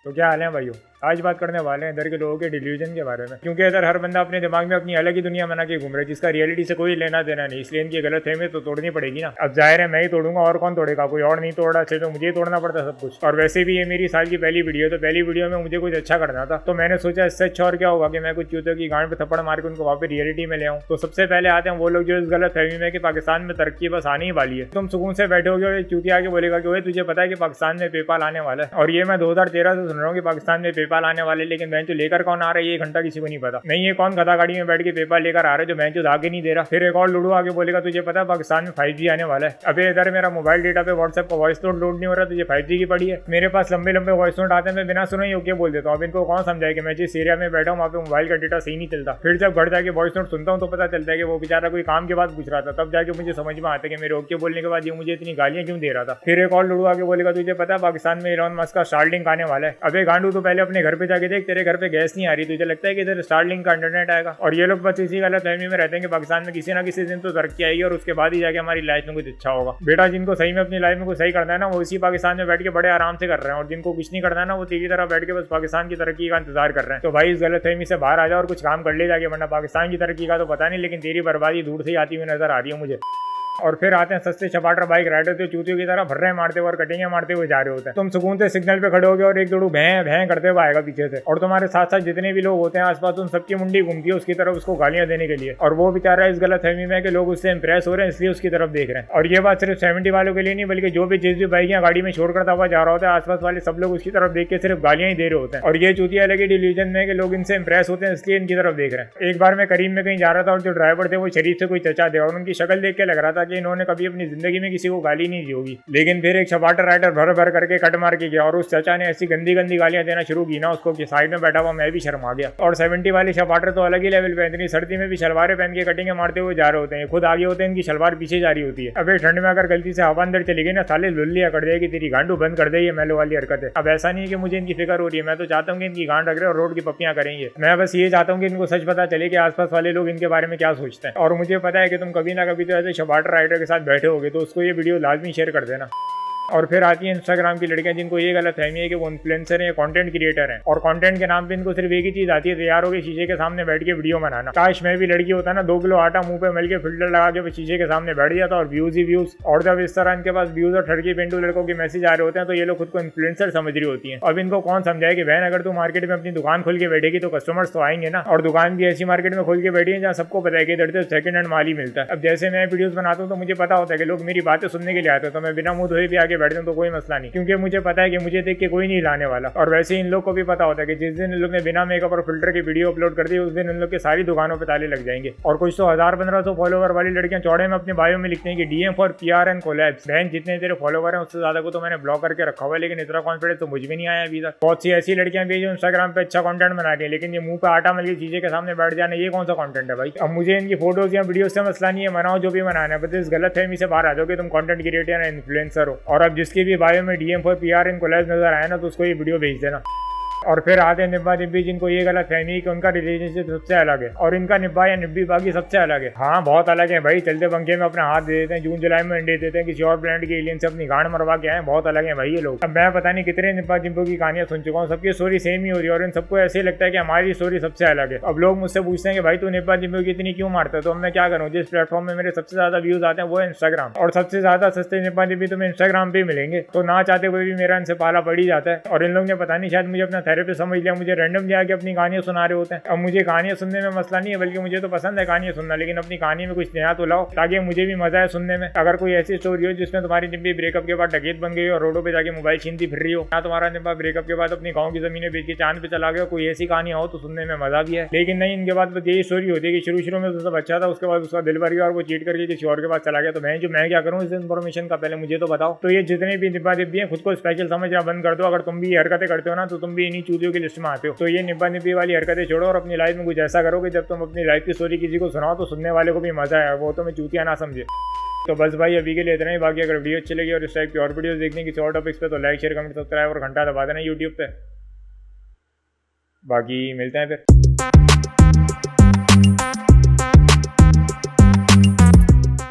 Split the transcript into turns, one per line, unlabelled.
तो क्या हाल है भाइयों, आज बात करने वाले हैं इधर के लोगों के डिल्यूजन के बारे में। क्योंकि इधर हर बंदा अपने दिमाग में अपनी अलग ही दुनिया बना के घूम रहा है जिसका रियलिटी से कोई लेना देना नहीं, इसलिए इनकी गलत फहमी तो तोड़नी पड़ेगी ना। अब जाहिर है मैं ही तोड़ूंगा, और कौन तोड़ेगा, कोई और नहीं तोड़ा अच्छे तो मुझे ही तोड़ना पड़ता सब कुछ। और वैसे भी ये मेरी साल की पहली वीडियो, तो पहली वीडियो में मुझे कुछ अच्छा करना था, तो मैंने सोचा इससे अच्छा और क्या होगा कि मैं कुछ चूतियों की गांड पे थप्पड़ मार के उनको वापस रियलिटी में ले आऊं। तो सबसे पहले आते हैं वो लोग जो इस गलत फहमी में कि पाकिस्तान में तरक्की बस आने ही वाली है। तुम सुकून से बैठोगे और चूतिया आके बोलेगा कि तुझे पता है कि पाकिस्तान में पेपाल आने वाला है। और ये मैं 2013 से सुन रहा हूँ कि पाकिस्तान में पेपाल आने वाले, लेकिन बेंचो लेकर कौन आ रहा है ये घंटा किसी को नहीं पता। नहीं, ये कौन गधा गाड़ी में बैठ के पेपाल लेकर आ रहा है जो बेंचो आगे नहीं दे रहा। फिर एक और लुडू आगे बोलेगा तुझे पता है पाकिस्तान में 5G आने वाला है। अबे इधर मेरा मोबाइल डेटा पे व्हाट्सएप का वॉइस नोट लोड नहीं हो रहा, तुझे 5G की पड़ी है। मेरे पास लंबे लंबे वॉइस नोट आते हैं, मैं बिना सुने ही ओके बोल देता हूँ। अब इनको कौन समझाए कि मैं जिस एरिया में बैठा हूँ वहाँ पे मोबाइल का डेटा सही नहीं चलता। फिर जब घर जाके वॉइस नोट सुनता हूँ तो पता चलता है कि वो बेचारा कोई काम के बाद पूछ रहा था, तब जाके मुझे समझ में आता है कि मेरे ओके बोलने के बाद ये मुझे इतनी गालियां क्यों दे रहा था। फिर एक और लुडू आगे बोलेगा तुझे पता है पाकिस्तान में इलॉन मस्क का स्टारलिंक आने वाला है। अबे गांडू तो पहले अपने घर पे जाके देख, तेरे घर पे गैस नहीं आ रही, तुझे लगता है कि इधर स्टारलिंक का इंटरनेट आएगा। और ये लोग बस इसी गलत फहमी में रहते हैं कि पाकिस्तान में किसी ना किसी दिन तो तरक्की आएगी और उसके बाद ही जाके हमारी लाइफ में कुछ अच्छा होगा। बेटा जिनको सही में अपनी लाइफ में कुछ सही करना है ना, वो इसी पाकिस्तान में बैठ के बड़े आराम से कर रहे हैं, और जिनको कुछ नहीं करना है ना, वो तेरी तरह बैठ के बस पाकिस्तान की तरक्की का इंतजार कर रहे हैं। तो भाई इस गलत फहमी से बाहर आ जाओ और कुछ काम कर ले जाके, वरना पाकिस्तान की तरक्की का तो पता नहीं, लेकिन तेरी बर्बादी दूर से ही आती हुई नजर आ रही है मुझे। और फिर आते हैं सस्ते चपाटर बाइक राइडर जो चूतियों की तरह भर्रे मारते हुए और कटिंगे मारते हुए जा रहे होते हैं। तुम सुकून से सिग्नल पे खड़े हो गए और एक दौड़ू भैं भैं करते हुए आएगा पीछे से, और तुम्हारे साथ साथ जितने भी लोग होते हैं आसपास, उन सबकी मुंडी घूमती है उसकी तरफ उसको गालियां देने के लिए। और वो बेचारा इस गलत फहमी में कि लोग उससे इंप्रेस हो रहे हैं इसलिए उसकी तरफ देख रहे हैं। और ये बात सिर्फ 70 वालों के लिए नहीं, बल्कि जो भी जिस भी बाइक या गाड़ी में शोर करता हुआ जा रहा होता है, आसपास वाले सब लोग उसकी तरफ देख के सिर्फ गालियां ही दे रहे होते हैं। और ये चूतिया अलग ही डिल्यूजन में कि लोग इनसे इंप्रेस होते हैं इसलिए इनकी तरफ देख रहे हैं। एक बार मैं करीम में कहीं जा रहा था और जो ड्राइवर थे वो शरीफ से कोई चचा थे, और उनकी शक्ल देख के लग रहा था कि इन्होंने कभी अपनी जिंदगी में किसी को गाली नहीं दी होगी। लेकिन फिर एक चपाटर राइडर भर भर करके कट मार के गया और उस चचा ने ऐसी गंदी गंदी गालियां देना शुरू की ना उसको कि साइड में बैठा हुआ मैं भी शर्मा गया। और 70 वाले चपाटर तो अलग ही लेवल पे, इतनी सर्दी में भी शलवारें पहन के कटिंगे मारते हुए जा रहे होते हैं, खुद आगे होते हैं, इनकी शलवार पीछे जा रही होती है। अब ठंड में अगर गलती से हवा अंदर चली गई ना, साले लुल्लियां कर देगी, तेरी गांडू बंद कर दे, ये मेलो वाली हरकत है। अब ऐसा नहीं है कि मुझे इनकी फिक्र हो रही है, मैं तो चाहता हूँ कि इनकी गांड रख रहे और रोड की पप्पियां करेंगे। मैं बस ये चाहता हूँ कि इनको सच पता चले कि आसपास वाले लोग इनके बारे में क्या सोचते हैं। और मुझे पता है कि तुम कभी ना कभी तो ऐसे चपाटर राइडर के साथ बैठे होगे, तो उसको ये वीडियो लाजमी शेयर कर देना। और फिर आती है इंस्टाग्राम की लड़कियां जिनको ये गलत फहमी है कि वो इन्फ्लुएंसर है, कंटेंट क्रिएटर है, और कंटेंट के नाम पे इनको सिर्फ एक ही चीज आती है, तैयार होकर शीशे के सामने बैठ के वीडियो बनाना। काश मैं भी लड़की होता ना, 2 किलो आटा मुंह पे मल के फिल्टर लगा के शीशे के सामने बैठ जाता और व्यूज ही व्यूज। और जब इस तरह इनके पास व्यूज और ठड़की पेंडू लड़कों के मैसेज आ रहे होते हैं तो ये लोग खुद को इन्फ्लुएंसर समझ रही होती है। अब इनको कौन समझाए कि बहन अगर तू मार्केट में अपनी दुकान खोल के बैठेगी तो कस्टमर्स तो आएंगे ना। और दुकान भी ऐसी मार्केट में खोल के बैठी है जहाँ सबको पता है कि इधर से सेकंड हैंड माल ही मिलता है। अब जैसे मैं वीडियोस बनाता हूँ तो मुझे पता होता है कि लोग मेरी बातें सुनने के लिए आते हैं, तो मैं बिना मुंह धोए भी आगे बैठता हूँ तो कोई मसला नहीं, क्योंकि मुझे पता है कि मुझे देख के कोई नहीं लाने वाला। और वैसे इन लोग को भी पता होता है कि जिस दिन इन लोग ने बिना मेकअप और फिल्टर की वीडियो अपलोड कर दी उस दिन इन लोग के सारी दुकानों पे ताले लग जाएंगे। और कुछ तो 1000-1500 फॉलोवर वाली लड़कियां चौड़े में अपने बायो में लिखते हैं कि DM for PR and collabs. बहन जितने तेरे फॉलोवर हैं उससे ज्यादा को तो मैंने ब्लॉक करके रखा हुआ है, लेकिन इतना कॉन्फिडेंस तो मुझ में नहीं आया अभी तक। बहुत सी ऐसी लड़कियां भी जो इंस्टाग्राम पे अच्छा कंटेंट बना रही है, लेकिन ये मुंह पे आटा मल के शीशे के सामने बैठ जाना, ये कौन सा कंटेंट है भाई। अब मुझे इनकी फोटोज या वीडियो से मसला नहीं है, बनाओ जो भी बनाना है, बस इस गलत फहमी से बाहर आ जाओ कि तुम कंटेंट क्रिएटर या इन्फ्लुएंसर हो। और अब जिसकी भी बायो में DM for PR and collabs नजर आया ना, तो उसको ये वीडियो भेज देना। और फिर आते हैं निब्बा निब्बी जिनको ये गलत फहमी है कि उनका रिलेशनशिप सबसे अलग है और इनका निब्बा या निब्बी बाकी सबसे अलग है। हाँ बहुत अलग है भाई, चलते पंखे में अपना हाथ दे देते हैं, जून जुलाई में अंडे देते हैं, किसी और प्लेनेट के एलियन से अपनी गांड मरवा के आए, बहुत अलग है भाई ये लोग। अब मैं पता नहीं कितने निब्बा जिब्बों की कहानियां सुन चुका हूँ, सबकी स्टोरी सेम ही हो रही है और इन सबको ऐसे लगता है कि हमारी स्टोरी सबसे अलग है। अब लोग मुझसे पूछते हैं कि भाई तू निब्बा जिब्बों की इतनी क्यों मारता है, तो मैं क्या करूँ, जिस प्लेटफॉर्म में मेरे सबसे ज्यादा व्यूज आते हैं वो है इंस्टाग्राम, और सबसे ज्यादा सस्ते निब्बा जिब्बी तुम्हें इंस्टाग्राम पे मिलेंगे, तो ना चाहते हुए भी मेरा इनसे पाला पड़ ही जाता है। और इन लोग ने पता नहीं शायद मुझे अपना थेरेपिस्ट समझ लिया, मुझे रैंडम जाके अपनी कहानियां सुना रहे होते हैं। अब मुझे कहानियां सुनने में मसला नहीं है, बल्कि मुझे तो पसंद है कहानियां सुनना, लेकिन अपनी कहानी में कुछ नया तो लाओ ताकि मुझे भी मजा है सुनने में। अगर कोई ऐसी स्टोरी हो जिसमें तुम्हारी निब्बी ब्रेकअप के बाद डकैत बन गई और रोडों पे जाके मोबाइल छीनती फिर रही हो, या तुम्हारा निब्बा ब्रेकअप के बाद अपनी गाँव की जमीनें बेच के चांद पे चला गया, कोई ऐसी कहानी हो तो सुनने में मजा भी है। लेकिन नहीं, इनके बाद बस यही स्टोरी होती है कि शुरू में तो सब अच्छा था, उसके बाद उसका दिल भर गया और वो चीट करके किसी और के पास चला गया, तो मैं क्या करूँ इस इन्फॉर्मेशन का, पहले मुझे तो बताओ। तो ये जितने भी निब्बा निब्बी हैं खुद को स्पेशल समझना बंद कर दो। अगर तुम भी हरकतें करते हो ना तो तुम भी इन्हीं चूतियों की लिस्ट में आते हो। तो ये निब्बा निब्बी वाली हरकतें छोड़ो और अपनी लाइफ में कुछ ऐसा करो कि जब तुम अपनी लाइफ की स्टोरी किसी को सुनाओ तो सुनने वाले को भी मजा आए, वो तुम्हें चूतिया ना समझे। तो बस भाई अभी के लिए इतना ही। बाकी अगर वीडियो अच्छी लगी और इस टाइप की और वीडियोस देखने की और टॉपिक्स पे तो लाइक शेयर कमेंट सब्सक्राइब और घंटा दबा देना यूट्यूब पे। बाकी मिलते हैं फिर।